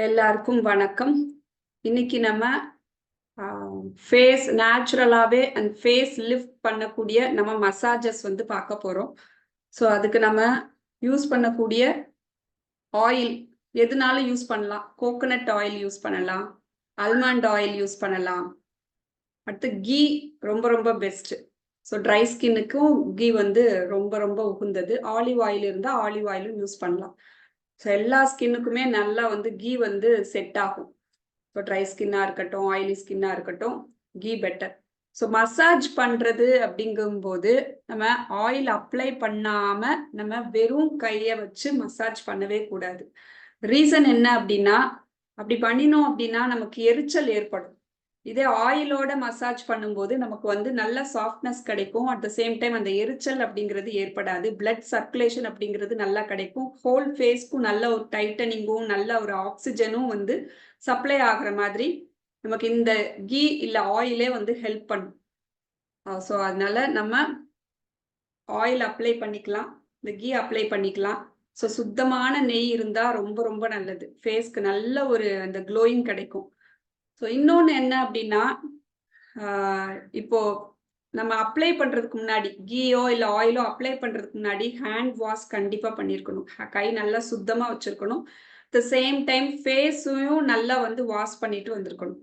எல்லாருக்கும் வணக்கம். இன்னைக்கு நம்ம ஃபேஸ் நேச்சுரலாகவே அண்ட் ஃபேஸ் லிஃப்ட் பண்ணக்கூடிய நம்ம மசாஜஸ் வந்து பார்க்க போகிறோம். ஸோ அதுக்கு நம்ம யூஸ் பண்ணக்கூடிய ஆயில் எதுனாலும் யூஸ் பண்ணலாம். கோகோனட் ஆயில் யூஸ் பண்ணலாம், ஆல்மண்ட் ஆயில் யூஸ் பண்ணலாம். அடுத்து கீ ரொம்ப ரொம்ப பெஸ்ட்டு. ஸோ ட்ரை ஸ்கின்னுக்கும் கீ வந்து ரொம்ப ரொம்ப உகந்தது. ஆலிவ் ஆயில் இருந்தால் ஆலிவ் ஆயிலும் யூஸ் பண்ணலாம். ஸோ எல்லா ஸ்கின்னுக்குமே நல்லா வந்து கீ வந்து செட் ஆகும். ஸோ ட்ரை ஸ்கின்னாக இருக்கட்டும், ஆயிலி ஸ்கின்னாக இருக்கட்டும், கீ பெட்டர். ஸோ மசாஜ் பண்ணுறது அப்படிங்கும்போது நம்ம ஆயில் அப்ளை பண்ணாமல் நம்ம வெறும் கையை வச்சு மசாஜ் பண்ணவே கூடாது. ரீசன் என்ன அப்படின்னா, அப்படி பண்ணினோம் அப்படின்னா நமக்கு எரிச்சல் ஏற்படும். இதே ஆயிலோட மசாஜ் பண்ணும்போது நமக்கு வந்து நல்ல சாஃப்ட்னஸ் கிடைக்கும். அட் த சேம் டைம் அந்த எரிச்சல் அப்படிங்கிறது ஏற்படாது. பிளட் சர்க்குலேஷன் அப்படிங்கிறது நல்லா கிடைக்கும். ஹோல் ஃபேஸ்க்கும் நல்ல ஒரு டைட்டனிங்கும் நல்ல ஒரு ஆக்சிஜனும் வந்து சப்ளை ஆகிற மாதிரி நமக்கு இந்த கீ இல்லை ஆயிலே வந்து ஹெல்ப் பண்ணும். ஸோ அதனால நம்ம ஆயில் அப்ளை பண்ணிக்கலாம், இந்த கீ அப்ளை பண்ணிக்கலாம். ஸோ சுத்தமான நெய் இருந்தால் ரொம்ப ரொம்ப நல்லது. ஃபேஸ்க்கு நல்ல ஒரு அந்த க்ளோயிங் கிடைக்கும். ஸோ இன்னொன்று என்ன அப்படின்னா, இப்போ நம்ம அப்ளை பண்ணுறதுக்கு முன்னாடி கீயோ இல்லை ஆயிலோ அப்ளை பண்ணுறதுக்கு முன்னாடி ஹேண்ட் வாஷ் கண்டிப்பாக பண்ணியிருக்கணும். கை நல்லா சுத்தமாக வச்சுருக்கணும். த சேம் டைம் ஃபேஸையும் நல்லா வந்து வாஷ் பண்ணிட்டு வந்திருக்கணும்.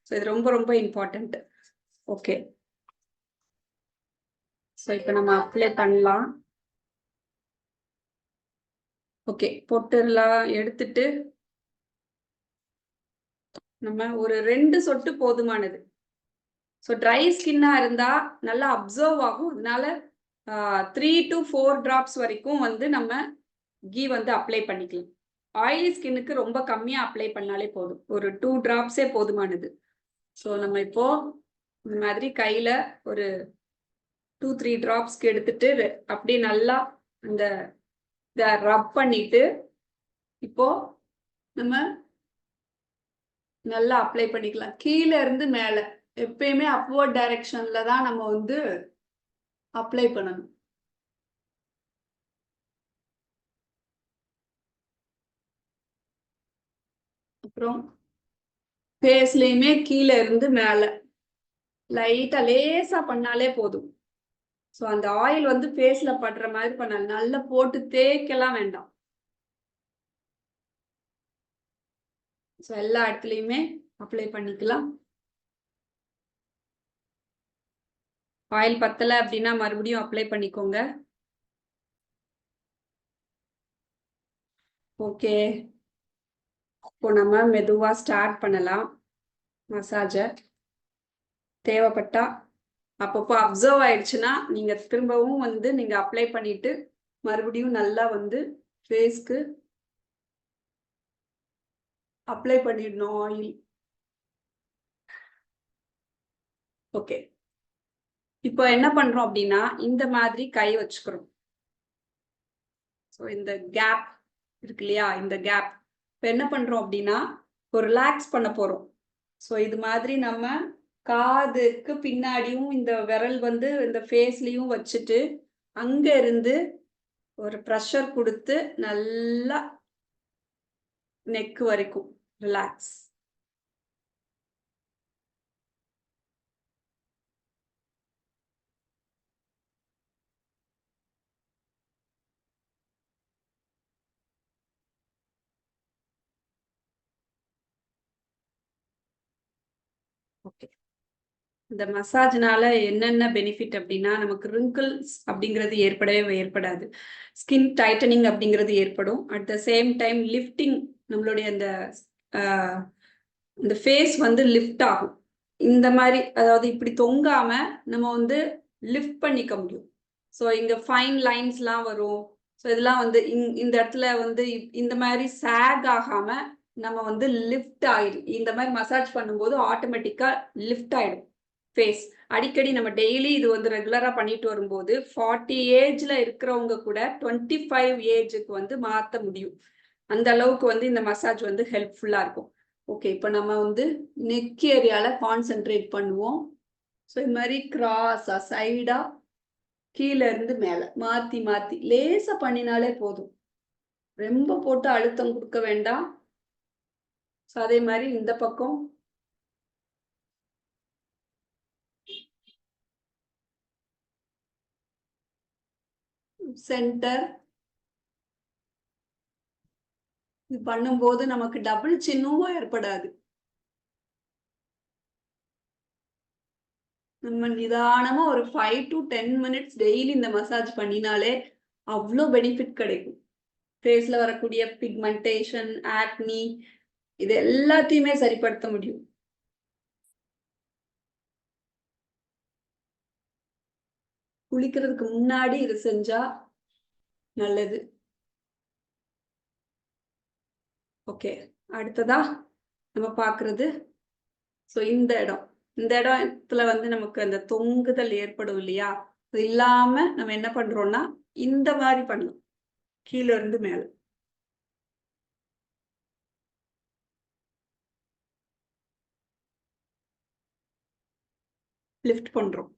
ஸோ இது ரொம்ப ரொம்ப இம்பார்ட்டண்ட். ஓகே, ஸோ இப்போ நம்ம அப்ளை பண்ணலாம். ஓகே, பொட்டெல்லாம் எடுத்துட்டு நம்ம ஒரு 2 சொட்டு போதுமானது. ஸோ ட்ரை ஸ்கின்னாக இருந்தால் நல்லா அப்சர்வ் ஆகும். அதனால 3 to 4 drops வரைக்கும் வந்து நம்ம கீ வந்து அப்ளை பண்ணிக்கலாம். ஆயிலி ஸ்கின்னுக்கு ரொம்ப கம்மியாக அப்ளை பண்ணாலே போதும். ஒரு 2 drops போதுமானது. ஸோ நம்ம இப்போ இந்த மாதிரி கையில் ஒரு 2-3 drops எடுத்துட்டு அப்படியே நல்லா இந்த இதை ரப் பண்ணிட்டு இப்போ நம்ம நல்லா அப்ளை பண்ணிக்கலாம். கீழே இருந்து மேலே எப்பயுமே அப்வர்ட் டைரக்ஷன்ல தான் நம்ம வந்து அப்ளை பண்ணணும். அப்புறம் ஃபேஸ்லேயுமே கீழே இருந்து மேலே லைட்டாக லேசாக பண்ணாலே போதும். ஸோ அந்த ஆயில் வந்து ஃபேஸில் படுற மாதிரி பண்ணலாம். நல்லா போட்டு தேய்க்கலாம் வேண்டாம். ஸோ எல்லா இடத்துலையுமே அப்ளை பண்ணிக்கலாம். ஆயில் பத்தலை அப்படின்னா மறுபடியும் அப்ளை பண்ணிக்கோங்க. ஓகே, இப்போ நம்ம மெதுவாக ஸ்டார்ட் பண்ணலாம் மசாஜை. தேவைப்பட்டா அப்பப்போ அப்சர்வ் ஆயிடுச்சுன்னா நீங்கள் திரும்பவும் வந்து நீங்கள் அப்ளை பண்ணிட்டு மறுபடியும் நல்லா வந்து ஃபேஸ்க்கு அப்ளை பண்ணிடணும் ஆயில். ஓகே, இப்போ என்ன பண்றோம் அப்படின்னா இந்த மாதிரி கை வச்சுக்கிறோம். ஸோ இந்த கேப் இருக்கு இல்லையா, இந்த கேப் இப்போ என்ன பண்றோம் அப்படின்னா இப்போ ரிலாக்ஸ் பண்ண போறோம். ஸோ இது மாதிரி நம்ம காதுக்கு பின்னாடியும் இந்த விரல் வந்து இந்த ஃபேஸ்லயும் வச்சுட்டு அங்க இருந்து ஒரு ப்ரெஷர் கொடுத்து நல்லா நெக் வரைக்கும் ரிலாக்ஸ். ஓகே, இந்த மசாஜ்னால என்னென்ன பெனிஃபிட் அப்படின்னா நமக்கு ரிங்கிள்ஸ் அப்படிங்கிறது ஏற்படாது. ஸ்கின் டைட்டனிங் அப்படிங்கிறது ஏற்படும். At the same time lifting, நம்மளுடைய இந்த ஃபேஸ் வந்து லிஃப்ட் ஆகும். இந்த மாதிரி அதாவது இப்படி தொங்காம நம்ம வந்து லிஃப்ட் பண்ணிக்க முடியும். ஸோ இங்க ஃபைன் லைன்ஸ்லாம் வரும். ஸோ இதெல்லாம் வந்து இந்த இடத்துல வந்து இந்த மாதிரி சேக் ஆகாம நம்ம வந்து லிஃப்ட் ஆயிடும். இந்த மாதிரி மசாஜ் பண்ணும்போது ஆட்டோமேட்டிக்கா லிஃப்ட் ஆயிடும் ஃபேஸ். அடிக்கடி நம்ம டெய்லி இது வந்து ரெகுலரா பண்ணிட்டு வரும்போது 40 ஏஜ்ல இருக்கிறவங்க கூட 25 ஏஜுக்கு வந்து மாற்ற முடியும். அந்த அளவுக்கு வந்து இந்த மசாஜ் வந்து ஹெல்ப்ஃபுல்லா இருக்கும். ஓகே, இப்போ நம்ம வந்து நெக் ஏரியால கான்சென்ட்ரேட் பண்ணுவோம். ஸோ இது மாதிரி கிராஸா சைடா கீழே இருந்து மேலே மாற்றி மாற்றி லேசாக பண்ணினாலே போதும். ரொம்ப போட்டு அழுத்தம் கொடுக்க வேண்டாம். ஸோ அதே மாதிரி இந்த பக்கம் சென்டர். இது பண்ணும்போது நமக்கு டபுள் சின்னும் ஏற்படாது. நம்ம நிதானமா ஒரு 5 to 10 minutes டெய்லி இந்த மசாஜ் பண்ணினாலே அவ்வளோ பெனிஃபிட் கிடைக்கும். ஃபேஸ்ல வரக்கூடிய பிக்மெண்டேஷன், ஆக்னி இது எல்லாத்தையுமே சரிப்படுத்த முடியும். குளிக்கிறதுக்கு முன்னாடி இது செஞ்சா நல்லது. ஓகே, அடுத்ததா நம்ம பார்க்கறது ஸோ இந்த இடத்துல வந்து நமக்கு அந்த தொங்குதல் ஏற்படும் இல்லையா? அது இல்லாம நம்ம என்ன பண்றோம்னா இந்த மாதிரி பண்ணலாம். கீழ இருந்து மேல லிஃப்ட் பண்றோம்.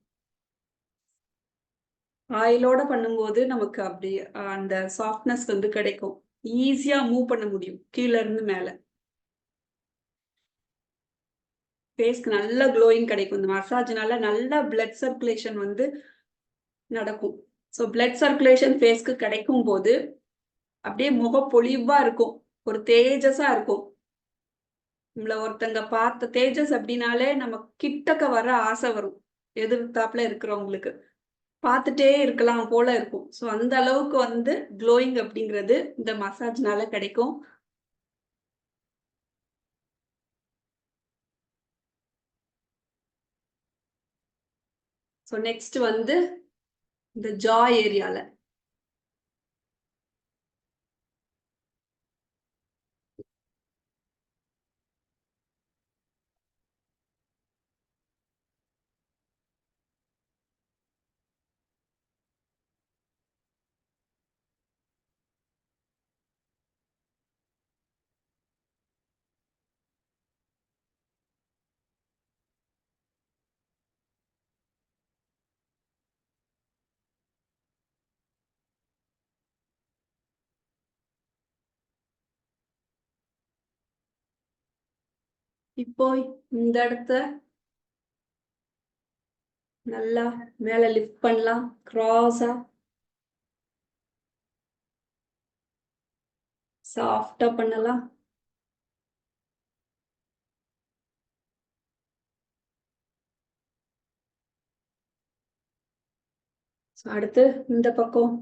ஆயிலோட பண்ணும்போது நமக்கு அப்படி அந்த சாஃப்ட்னஸ் வந்து கிடைக்கும். ஈஸியா மூவ் பண்ண முடியும் கீழ இருந்து மேல. ஃபேஸ்க்கு நல்ல க்ளோயிங் கிடைக்கும். இந்த மசாஜ்னால நல்ல பிளட் சர்க்குலேஷன் வந்து நடக்கும். ஸோ பிளட் சர்க்குலேஷன் ஃபேஸ்க்கு கிடைக்கும் போது அப்படியே முகப்பொலிவா இருக்கும். ஒரு தேஜஸா இருக்கும். நம்மள ஒருத்தங்க பார்த்த தேஜஸ் அப்படின்னாலே நம்ம கிட்டக்க வர ஆசை வரும். எதிர்த்தாப்புல இருக்கிறவங்களுக்கு பார்த்துட்டே இருக்கலாம் போல இருக்கும். ஸோ அந்த அளவுக்கு வந்து க்ளோயிங் அப்படிங்கிறது இந்த மசாஜ்னால கிடைக்கும். ஸோ நெக்ஸ்ட் வந்து இந்த ஜா ஏரியால இப்போ இந்த இடத்த நல்லா மேல லிஃப்ட் பண்ணலாம். கிராஸா சாஃப்டா பண்ணலாம். அடுத்து இந்த பக்கம்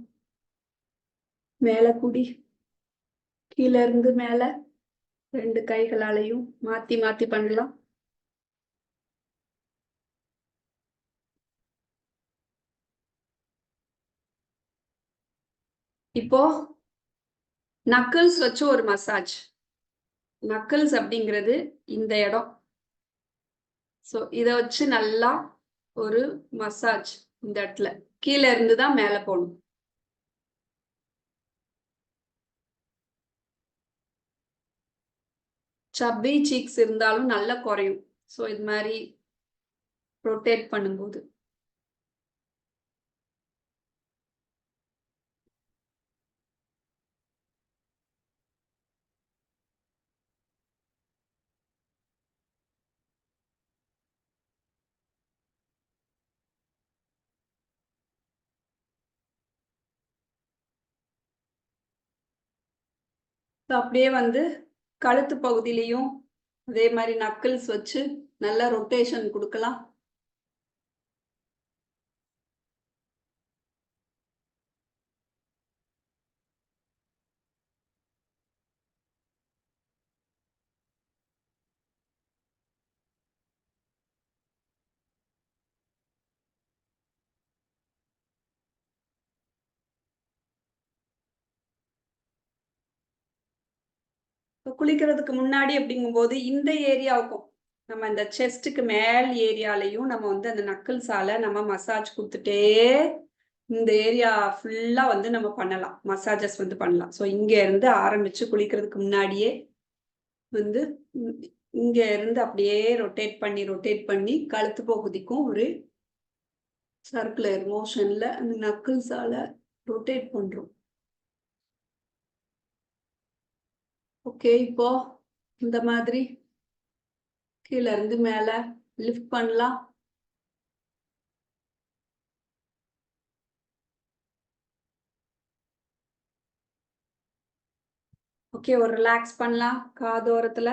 மேல கூடி கீழ இருந்து மேல 2 கைகளாலையும் மாத்தி மாத்தி பண்ணலாம். இப்போ நக்கிள்ஸ் வச்சு ஒரு மசாஜ். நக்கிள்ஸ் அப்படிங்கிறது இந்த இடம். ஸோ இதை வச்சு நல்லா ஒரு மசாஜ் இந்த இடத்துல கீழே இருந்து தான் மேலே போகணும். சப்பி சீக்ஸ் இருந்தாலும் நல்லா குறையும். ஸோ இது மாதிரி ரொட்டேட் பண்ணும்போது அப்படியே வந்து கழுத்து பகுதியிலையும் அதே மாதிரி நக்கிள்ஸ் வச்சு நல்லா ரொட்டேஷன் கொடுக்கலாம். குளிக்கிறதுக்கு முன்னாடி அப்படிங்கும்போது இந்த ஏரியாவுக்கும் நம்ம இந்த செஸ்ட்டுக்கு மேல் ஏரியாலையும் நம்ம வந்து அந்த நக்கிள்ஸால நம்ம மசாஜ் கொடுத்துட்டே இந்த ஏரியா ஃபுல்லா வந்து நம்ம பண்ணலாம். மசாஜஸ் வந்து பண்ணலாம். ஸோ இங்க இருந்து ஆரம்பிச்சு குளிக்கிறதுக்கு முன்னாடியே வந்து இங்க இருந்து அப்படியே ரொட்டேட் பண்ணி கழுத்து பகுதிக்கும் ஒரு சர்க்குலர் மோஷன்ல அந்த நக்கிள்ஸால ரொட்டேட் பண்றோம். ஓகே, இப்போ இந்த மாதிரி கீழ இருந்து மேல லிஃப்ட் பண்ணலாம். ஓகே, ஒரு ரிலாக்ஸ் பண்ணலாம் காதோரத்துல.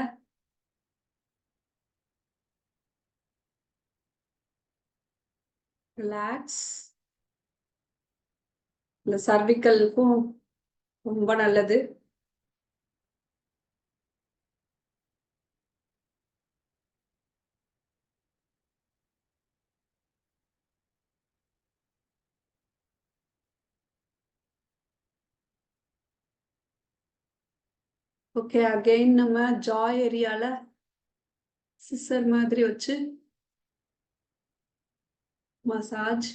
ரிலாக்ஸ். இந்த சர்விக்கலுக்கும் ரொம்ப நல்லது. ஓகே, அகைன் நம்ம ஜா ஏரியால சிசர் மாதிரி வச்சு மசாஜ்.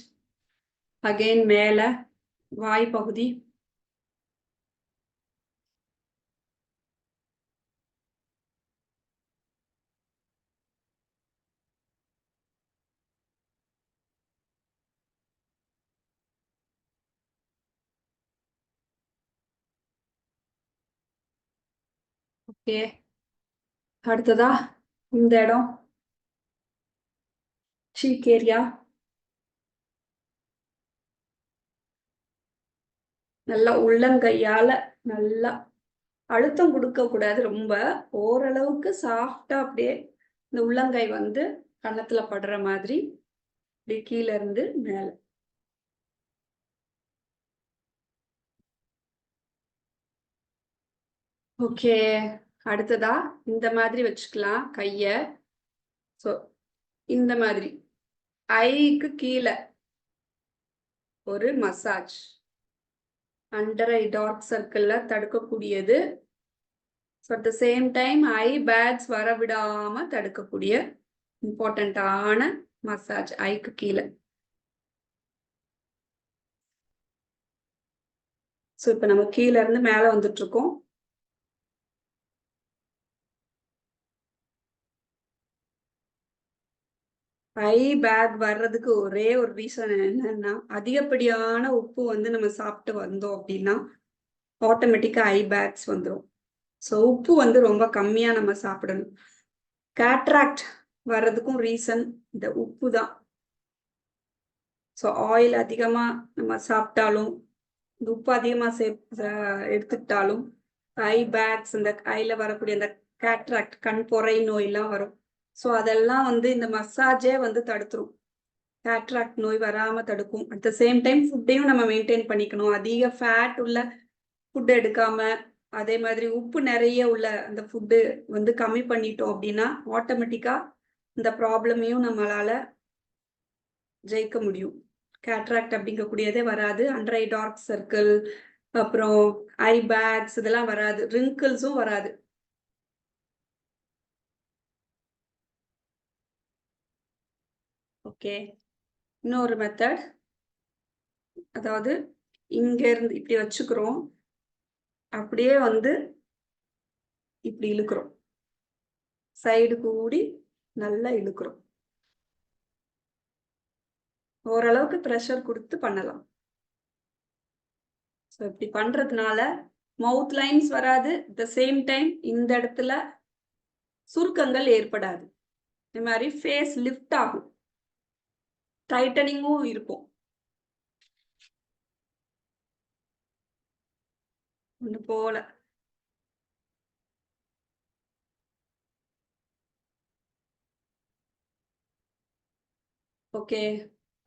அகைன் மேல வாய் பகுதி. ஓகே, அடுத்ததா இந்த இடம் சீக் ஏரியா. நல்லா உள்ளங்கையால நல்லா அழுத்தம் கொடுக்க கூடாது, ரொம்ப ஓரளவுக்கு சாஃப்டா அப்படியே இந்த உள்ளங்கை வந்து கன்னத்துல படுற மாதிரி அப்படியே கீழ இருந்து மேல. ஓகே, அடுத்ததா இந்த மாதிரி வச்சுக்கலாம் கைய. ஸோ இந்த மாதிரி ஐக்கு கீழ ஒரு மசாஜ். அண்டர் ஐ டார்க் சர்க்கிள்ல தடுக்கக்கூடியது. So at the same time eye bags வரவிடாம தடுக்கக்கூடிய இம்பார்ட்டண்ட்டான மசாஜ் ஐக்கு கீழே. ஸோ இப்போ நம்ம கீழே இருந்து மேலே வந்துட்டு இருக்கோம். ஐ பேக் வர்றதுக்கு ஒரே ஒரு ரீசன் என்னன்னா, அதிகப்படியான உப்பு வந்து நம்ம சாப்பிட்டு வந்தோம் அப்படின்னா ஆட்டோமேட்டிக்கா ஐ பேக்ஸ் வந்துடும். ஸோ உப்பு வந்து ரொம்ப கம்மியா நம்ம சாப்பிடணும். கேட்ராக்ட் வர்றதுக்கும் ரீசன் இந்த உப்பு தான். ஸோ ஆயில் அதிகமா நம்ம சாப்பிட்டாலும், இந்த உப்பு அதிகமா எடுத்துக்கிட்டாலும் ஐ பேக்ஸ், இந்த ஐல வரக்கூடிய இந்த கேட்ராக்ட் கண் பொறை நோயெல்லாம் வரும். ஸோ அதெல்லாம் வந்து இந்த மசாஜே வந்து தடுத்துரும். கேட்ராக்ட் நோய் வராம தடுக்கும். அட் த சேம் டைம் ஃபுட்டையும் நம்ம மெயின்டைன் பண்ணிக்கணும். அதிக ஃபேட் உள்ள ஃபுட் எடுக்காம, அதே மாதிரி உப்பு நிறைய உள்ள அந்த ஃபுட்டு வந்து கம்மி பண்ணிட்டோம் அப்படின்னா ஆட்டோமேட்டிக்கா இந்த ப்ராப்ளமையும் நம்மளால ஜெயிக்க முடியும். கேட்ராக்ட் அப்படிங்கக்கூடியதே வராது. அண்டர் ஐ டார்க் சர்க்கிள், அப்புறம் ஐ பேக்ஸ் இதெல்லாம் வராது. ரிங்கிள்ஸும் வராது. ஓகே, இன்னொரு மெத்தட். அதாவது இங்க இருந்து இப்படி வச்சுக்கிறோம், அப்படியே வந்து இப்படி இழுக்கிறோம், சைடு கூடி நல்லா இழுக்கிறோம். ஓரளவுக்கு ப்ரெஷர் கொடுத்து பண்ணலாம். ஸோ இப்படி பண்றதுனால மவுத் லைன்ஸ் வராது. த சேம் டைம் இந்த இடத்துல சுருக்கங்கள் ஏற்படாது. இந்த மாதிரி ஃபேஸ் லிஃப்ட் ஆகும், டைட்டனிங்கும் இருக்கும். ஒன்று போல. ஓகே,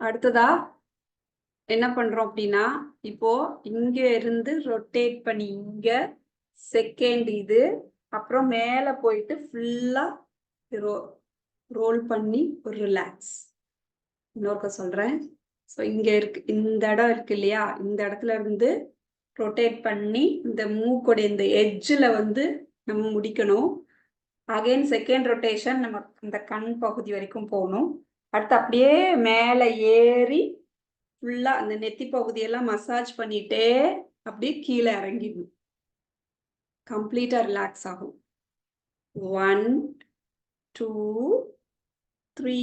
அடுத்ததா என்ன பண்றோம் அப்படின்னா, இப்போ இங்க இருந்து ரொட்டேட் பண்ணி இங்க செகண்ட் இது, அப்புறம் மேல போயிட்டு ஃபுல்லா ரோல் பண்ணி ஒரு ரிலாக்ஸ். இன்னொருக்க சொல்றேன். ஸோ இங்க இருக்கு, இந்த இடம் இருக்கு இல்லையா, இந்த இடத்துல இருந்து ரொட்டேட் பண்ணி இந்த மூக்கோடைய இந்த எட்ஜில் வந்து நம்ம முடிக்கணும். அகைன் செகண்ட் ரொட்டேஷன் நம்ம இந்த கண் பகுதி வரைக்கும் போகணும். அடுத்து அப்படியே மேலே ஏறி ஃபுல்லா அந்த நெத்தி பகுதியெல்லாம் மசாஜ் பண்ணிட்டே அப்படியே கீழே இறங்கிடணும். கம்ப்ளீட்டா ரிலாக்ஸ் ஆகும். 1 2 3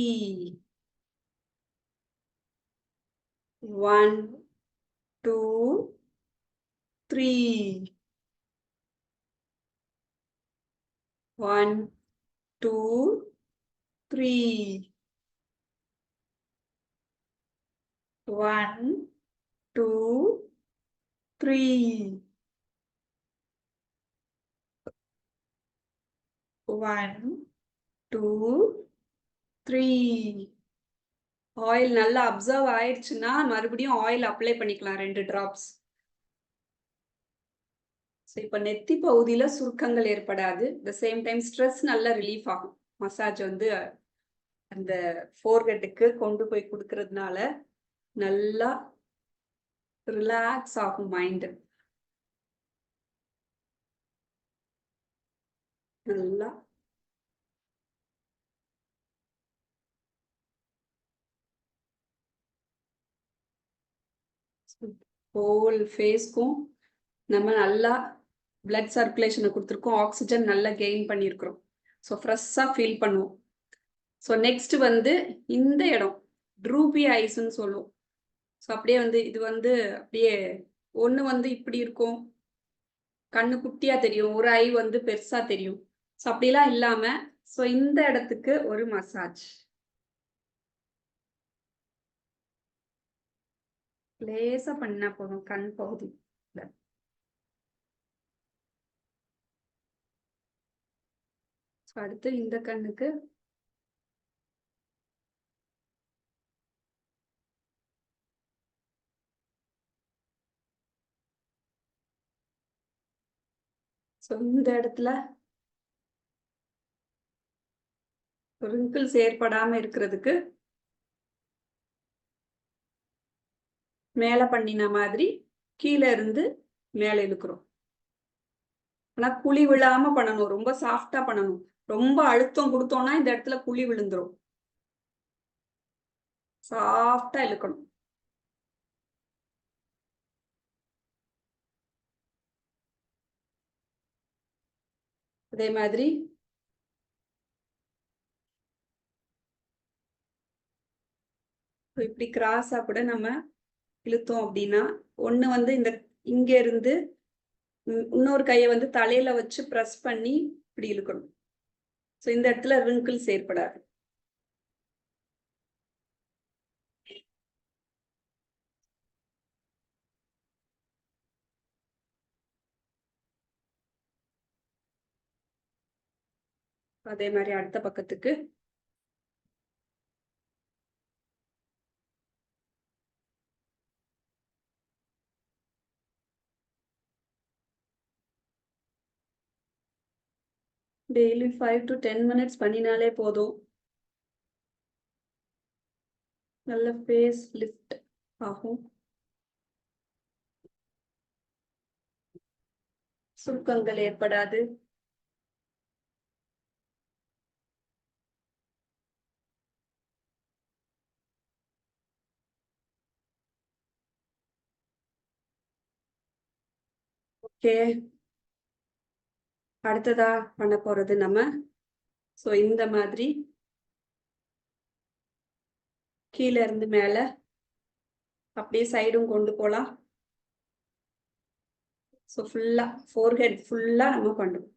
1 2 3 1 2 3 1 2 3 1 2 3 ஆயில் நல்லா அப்சர்வ் ஆயிடுச்சுன்னா மறுபடியும் ஆயில் அப்ளை பண்ணிக்கலாம் 2 டிராப்ஸ். ஸோ இப்போ நெத்தி பகுதியில சுருக்கங்கள் ஏற்படாது. த சேம் டைம் ஸ்ட்ரெஸ் நல்லா ரிலீஃப் ஆகும். மசாஜ் வந்து அந்த ஃபோர்ஹெட்டுக்கு கொண்டு போய் கொடுக்கறதுனால நல்லா ரிலாக்ஸ் ஆகும் மைண்ட். நல்லா ஹோல் ஃபேஸ்க்கும் நம்ம நல்லா பிளட் சர்க்குலேஷனை கொடுத்துருக்கோம். ஆக்சிஜன் நல்லா கெயின் பண்ணியிருக்கிறோம். ஸோ ஃப்ரெஷ்ஷாக ஃபீல் பண்ணுவோம். ஸோ நெக்ஸ்ட் வந்து இந்த இடம் ட்ரூபி ஐஸ்ன்னு சொல்லுவோம். ஸோ அப்படியே வந்து இது வந்து அப்படியே ஒன்று வந்து இப்படி இருக்கும், கண்ணு குட்டியா தெரியும், ஒரு ஐ வந்து பெருசா தெரியும். ஸோ அப்படிலாம் இல்லாம ஸோ இந்த இடத்துக்கு ஒரு மசாஜ் லேசா பண்ணா போதும் கண் பகுதி. அடுத்து இந்த கண்ணுக்கு இந்த இடத்துல ரிங்கிள்ஸ் ஏற்படாம இருக்கிறதுக்கு மேல பண்ணின மாதிரி கீழே இருந்து மேல இழுக்கிறோம். ஆனா குழி விழாம பண்ணணும், ரொம்ப சாஃப்டா பண்ணணும். ரொம்ப அழுத்தம் கொடுத்தோம்னா இந்த இடத்துல குழி விழுந்துரும். சாஃப்டா இழுக்கணும். அதே மாதிரி இப்படி கிராஸா கூட நம்ம இழுத்தோம் அப்படின்னா ஒண்ணு வந்து இந்த இங்க இருந்து இன்னொரு கையை வந்து தலையில வச்சு பிரஸ் பண்ணி இப்படி இழுக்கணும். ஸோ இந்த இடத்துல ரிங்கிள்ஸ் ஏற்படாது. அதே மாதிரி அடுத்த பக்கத்துக்கு டெய்லி 5 to 10 minutes பண்ணினாலே போதும். நல்ல ஃபேஸ் லிஃப்ட் ஆகும், சுருக்கங்கள் ஏற்படாது. ஓகே, அடுத்ததா பண்ண போறது நம்ம ஸோ இந்த மாதிரி கீழே இருந்து மேல அப்படியே சைடும் கொண்டு போலாம். ஸோ ஃபுல்லா ஃபோர்ஹெட் ஃபுல்லா நம்ம பண்ணுவோம்.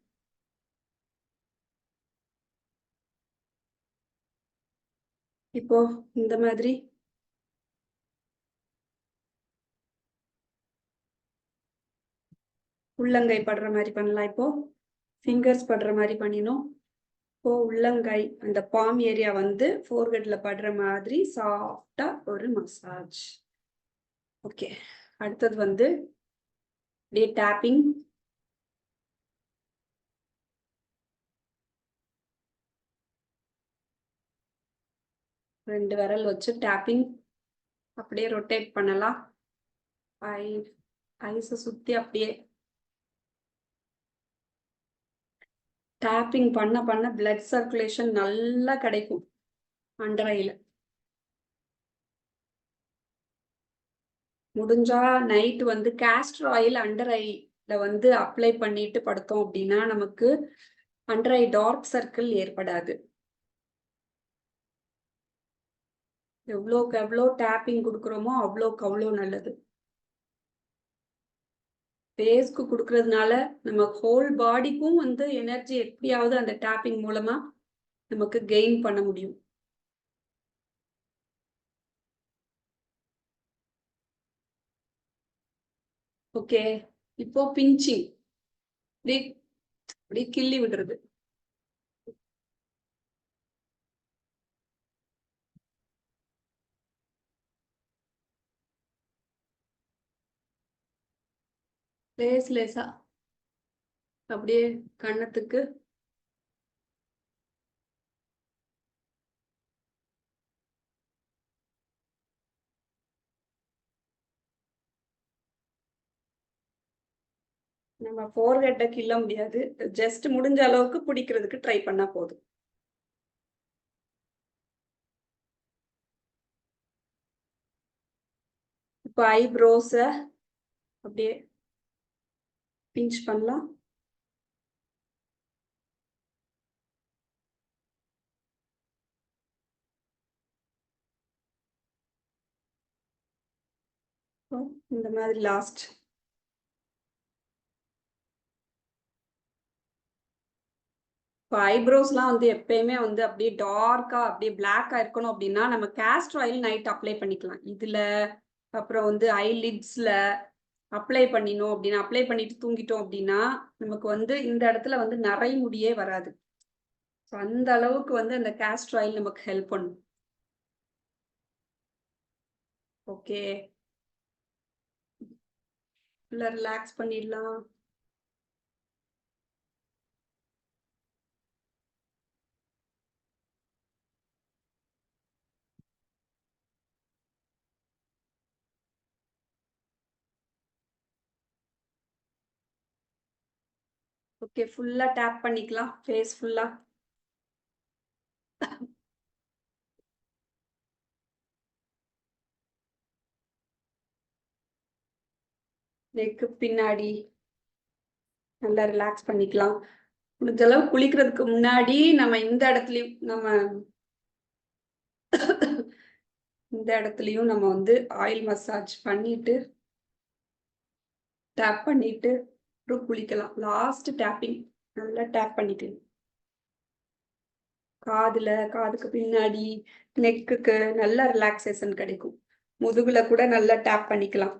இப்போ இந்த மாதிரி உள்ளங்கை படுற மாதிரி பண்ணலாம். இப்போ ஃபிங்கர்ஸ் படுற மாதிரி பண்ணினோம். இப்போ உள்ளங்கை அந்த பாம் ஏரியா வந்து ஃபோர்ஹெட்ல படுற மாதிரி சாஃப்டா ஒரு மசாஜ். ஓகே, அடுத்தது வந்து அப்படியே டேப்பிங். ரெண்டு விரல் வச்சு டேப்பிங் அப்படியே ரொட்டேட் பண்ணலாம். ஐஸை சுத்தி அப்படியே டேப்பிங் பண்ண பண்ண பிளட் சர்க்குலேஷன் நல்லா கிடைக்கும் அண்டர் ஐல. முடிஞ்சா நைட் வந்து கேஸ்டர் ஆயில் அண்டர் ஐல வந்து அப்ளை பண்ணிட்டு படுத்தோம் அப்படின்னா நமக்கு அண்டர் ஐ டார்க் சர்க்கிள் ஏற்படாது. எவ்வளோக்கு எவ்வளோ டேப்பிங் கொடுக்குறோமோ அவ்வளோக்கு அவ்வளோ நல்லது. ஃபேஸ்க்கு கொடுக்கறதுனால நம்ம ஹோல் பாடிக்கும் வந்து எனர்ஜி எப்படியாவது அந்த டேப்பிங் மூலமா நமக்கு கெயின் பண்ண முடியும். ஓகே, இப்போ பிஞ்சிங், அப்படி கிள்ளி விடுறது. லேசா அப்படியே கன்னத்துக்கு நம்ம ஃபோர்ஹெட்டை கிள்ள முடியாது, ஜஸ்ட் முடிஞ்ச அளவுக்கு பிடிக்கிறதுக்கு ட்ரை பண்ணா போதும். இப்போ ஐப்ரோஸை அப்படியே பிஞ்ச் பண்ணலாம். இந்த மாதிரி லாஸ்ட் இப்போ ஐப்ரோஸ்லாம் வந்து எப்பயுமே வந்து அப்படியே டார்க்கா அப்படியே பிளாக்கா இருக்கணும் அப்படின்னா நம்ம கேஸ்டர் ஆயில் நைட் அப்ளை பண்ணிக்கலாம். இதுல அப்புறம் வந்து ஐலிட்ஸ்ல அப்ளை பண்ணினோம் அப்படின்னா, அப்ளை பண்ணிட்டு தூங்கிட்டோம் அப்படின்னா நமக்கு வந்து இந்த இடத்துல வந்து நரை முடியே வராது. ஸோ அந்த அளவுக்கு வந்து அந்த கேஸ்டர் ஆயில் நமக்கு ஹெல்ப் பண்ணும். ஓகே, ஃபுல்லா ரிலாக்ஸ் பண்ணிடலாம். ஓகே, ஃபுல்லா டேப் பண்ணிக்கலாம் ஃபேஸ் ஃபுல்லா. நெக்கு பின்னாடி நல்லா ரிலாக்ஸ் பண்ணிக்கலாம். முடிஞ்ச அளவு குளிக்கிறதுக்கு முன்னாடி நம்ம இந்த இடத்துலயும் இந்த இடத்துலயும் நம்ம வந்து ஆயில் மசாஜ் பண்ணிட்டு டேப் பண்ணிட்டு அப்புறம் குளிக்கலாம். லாஸ்ட் டேப்பிங் நல்லா டேப் பண்ணிட்டு காதுக்கு பின்னாடி நெக்குக்கு நல்ல ரிலாக்ஸேஷன் கிடைக்கும். முதுகுல கூட நல்லா டேப் பண்ணிக்கலாம்.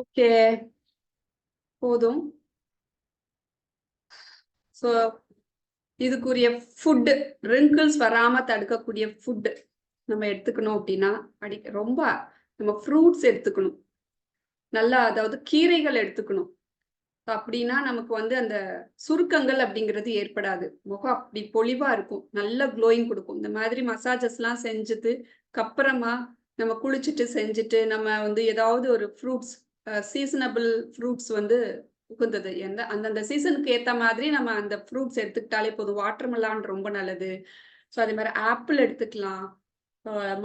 ஓகே, போதும். ஸோ இதுக்குரிய ஃபுட்டு, ரிங்கிள்ஸ் வராம தடுக்கக்கூடிய ஃபுட்டு நம்ம எடுத்துக்கணும் அப்படின்னா ரொம்ப நம்ம ஃப்ரூட்ஸ் எடுத்துக்கணும். நல்லா அதாவது கீரைகள் எடுத்துக்கணும். அப்படின்னா நமக்கு வந்து அந்த சுருக்கங்கள் அப்படிங்கிறது ஏற்படாது. முகம் அப்படி பொலிவா இருக்கும். நல்ல க்ளோயிங் கொடுக்கும். இந்த மாதிரி மசாஜஸ்லாம் செஞ்சுட்டு அப்புறமா நம்ம குளிச்சுட்டு செஞ்சுட்டு நம்ம வந்து ஏதாவது ஒரு ஃப்ரூட்ஸ், சீசனபிள் ஃப்ரூட்ஸ் வந்து உகந்தது. அந்தந்த சீசனுக்கு ஏத்த மாதிரி நம்ம அந்த ஃப்ரூட்ஸ் எடுத்துக்கிட்டாலே போதும். வாட்டர்மெலான் ரொம்ப நல்லது. ஸோ அதே மாதிரி ஆப்பிள் எடுத்துக்கலாம்.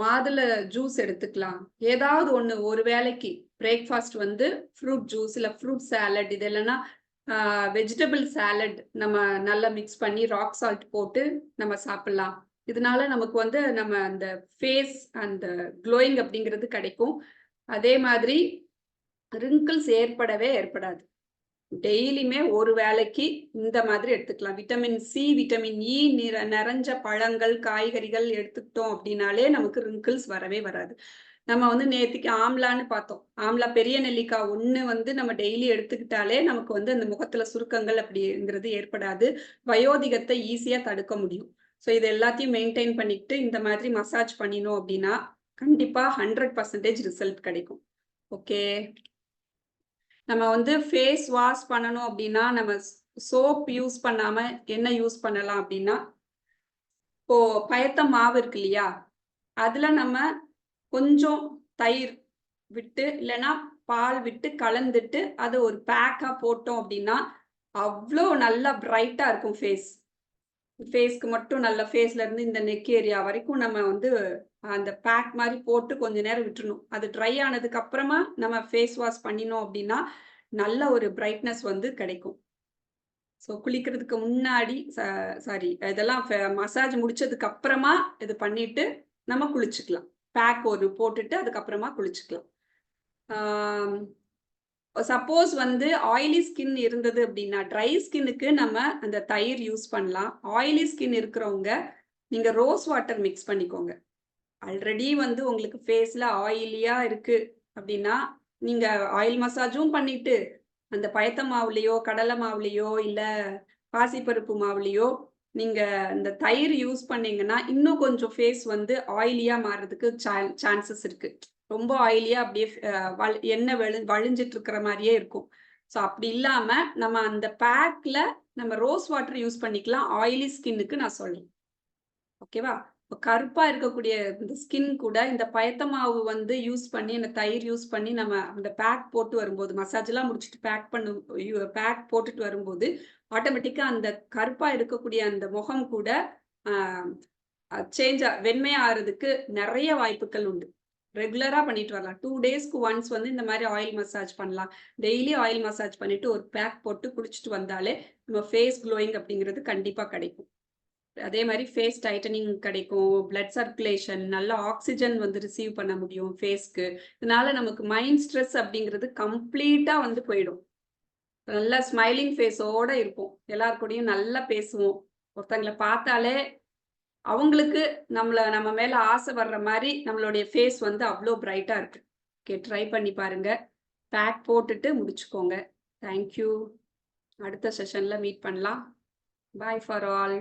மாதுளை ஜூஸ் எடுத்துக்கலாம். ஏதாவது ஒண்ணு ஒரு வேளைக்கு பிரேக்ஃபாஸ்ட் வந்து ஃப்ரூட் ஜூஸ் இல்ல ஃப்ரூட் சாலட், இது இல்லைன்னா வெஜிடபிள் சாலட் நம்ம நல்லா மிக்ஸ் பண்ணி ராக் சால்ட் போட்டு நம்ம சாப்பிடலாம். இதனால நமக்கு வந்து நம்ம அந்த ஃபேஸ் அந்த க்ளோயிங் அப்படிங்கிறது கிடைக்கும். அதே மாதிரி ரிங்கிள்ஸ் ஏற்படாது. டெய்லியுமே ஒரு வேளைக்கு இந்த மாதிரி எடுத்துக்கலாம். விட்டமின் சி, விட்டமின் இ நிறைஞ்ச பழங்கள், காய்கறிகள் எடுத்துக்கிட்டோம் அப்படின்னாலே நமக்கு ரிங்கிள்ஸ் வரவே வராது. நம்ம வந்து நேத்திக்கு ஆம்லான்னு பார்த்தோம். ஆம்லா பெரிய நெல்லிக்காய் 1 வந்து நம்ம டெய்லி எடுத்துக்கிட்டாலே நமக்கு வந்து அந்த முகத்துல சுருக்கங்கள் அப்படிங்கிறது ஏற்படாது. வயோதிகத்தை ஈஸியா தடுக்க முடியும். ஸோ இது எல்லாத்தையும் மெயின்டைன் பண்ணிக்கிட்டு இந்த மாதிரி மசாஜ் பண்ணினோம் அப்படின்னா கண்டிப்பா 100% ரிசல்ட் கிடைக்கும். ஓகே, நம்ம வந்து ஃபேஸ் வாஷ் பண்ணணும் அப்படின்னா நம்ம சோப் யூஸ் பண்ணாம என்ன யூஸ் பண்ணலாம் அப்படின்னா, இப்போ பயத்த மாவு இருக்கு இல்லையா, அதுல நம்ம கொஞ்சம் தயிர் விட்டு இல்லைன்னா பால் விட்டு கலந்துட்டு அதை ஒரு பேக்கா போட்டோம் அப்படின்னா அவ்வளோ நல்லா பிரைட்டா இருக்கும் ஃபேஸ்க்கு மட்டும் நல்ல ஃபேஸ்ல இருந்து இந்த நெக் ஏரியா வரைக்கும் நம்ம வந்து அந்த பேக் மாதிரி போட்டு கொஞ்ச நேரம் விட்டுறணும். அது ட்ரை ஆனதுக்கு அப்புறமா நம்ம ஃபேஸ் வாஷ் பண்ணினோம் அப்படின்னா நல்ல ஒரு பிரைட்னஸ் வந்து கிடைக்கும். ஸோ குளிக்கிறதுக்கு முன்னாடி சாரி இதெல்லாம் மசாஜ் முடிச்சதுக்கு அப்புறமா இது பண்ணிட்டு நம்ம குளிச்சுக்கலாம். பேக் ஒரு போட்டுட்டு அதுக்கப்புறமா குளிச்சுக்கலாம். சப்போஸ் வந்து ஆயிலி ஸ்கின் இருந்தது அப்படின்னா, ட்ரை ஸ்கின்னுக்கு நம்ம அந்த தயிர் யூஸ் பண்ணலாம். ஆயிலி ஸ்கின் இருக்கிறவங்க நீங்க ரோஸ் வாட்டர் மிக்ஸ் பண்ணிக்கோங்க. ஆல்ரெடி வந்து உங்களுக்கு ஃபேஸ்ல ஆயிலியா இருக்கு அப்படின்னா, நீங்க ஆயில் மசாஜும் பண்ணிட்டு, அந்த பயத்த மாவுலயோ, கடலை மாவுலயோ, இல்ல பாசிப்பருப்பு மாவுலயோ நீங்க இந்த தயிர் யூஸ் பண்ணீங்கன்னா, இன்னும் கொஞ்சம் ஃபேஸ் வந்து ஆயிலியா மாறுறதுக்கு சான்சஸ் இருக்கு. ரொம்ப ஆயிலியா அப்படியே எண்ணெய் வழிஞ்சிட்டு இருக்கிற மாரியே இருக்கும். ஸோ அப்படி இல்லாம, நம்ம அந்த பேக்ல நம்ம ரோஸ் வாட்டர் யூஸ் பண்ணிக்கலாம். ஆயிலி ஸ்கின்னுக்கு நான் சொல்றேன். ஓகேவா? இப்ப கருப்பா இருக்கக்கூடிய இந்த ஸ்கின் கூட இந்த பயத்த மாவு வந்து யூஸ் பண்ணி, இந்த தயிர் யூஸ் பண்ணி நம்ம அந்த பேக் போட்டு வரும்போது, மசாஜ்லாம் முடிச்சுட்டு பேக் போட்டுட்டு வரும்போது, ஆட்டோமேட்டிக்கா அந்த கருப்பா இருக்கக்கூடிய அந்த முகம் கூட அ வெண்மையா ஆறதுக்கு நெறைய வாய்ப்புகள் உண்டு. ரெகுலரா பண்ணிட்டு வரலாம். 2 டேஸ்க்கு ஒன்ஸ் வந்து இந்த மாரி ஆயில் மசாஜ் பண்ணலாம். டெய்லி ஆயில் மசாஜ் பண்ணிட்டு ஒரு பேக் போட்டு குளிச்சுட்டு வந்தாலே, நம்ம ஃபேஸ் க்ளோயிங் அப்படிங்கிறது கண்டிப்பா கிடைக்கும். அதே மாரி ஃபேஸ் டைட்டனிங் கிடைக்கும். பிளட் சர்க்குலேஷன் நல்ல ஆக்ஸிஜன் வந்து ரிசீவ் பண்ண முடியும் ஃபேஸ்க்கு. இதனால நமக்கு மைண்ட் ஸ்ட்ரெஸ் அப்படிங்கிறது கம்ப்ளீட்டா வந்து போயிடும். நல்லா ஸ்மைலிங் ஃபேஸோட இருப்போம். எல்லார் கூடயும் நல்லா பேசுவோம். ஒருத்தங்கள பார்த்தாலே அவங்களுக்கு நம்ம மேல ஆசை வர்ற மாரி நம்மளுடைய ஃபேஸ் வந்து அவ்ளோ பிரைட்டா இருக்கு. ஓகே, ட்ரை பண்ணி பாருங்க. பேக் போட்டுட்டு முடிச்சுக்கோங்க. Thank you. அடுத்த செஷன்ல மீட் பண்ணலாம். பாய் ஃபார் ஆல்.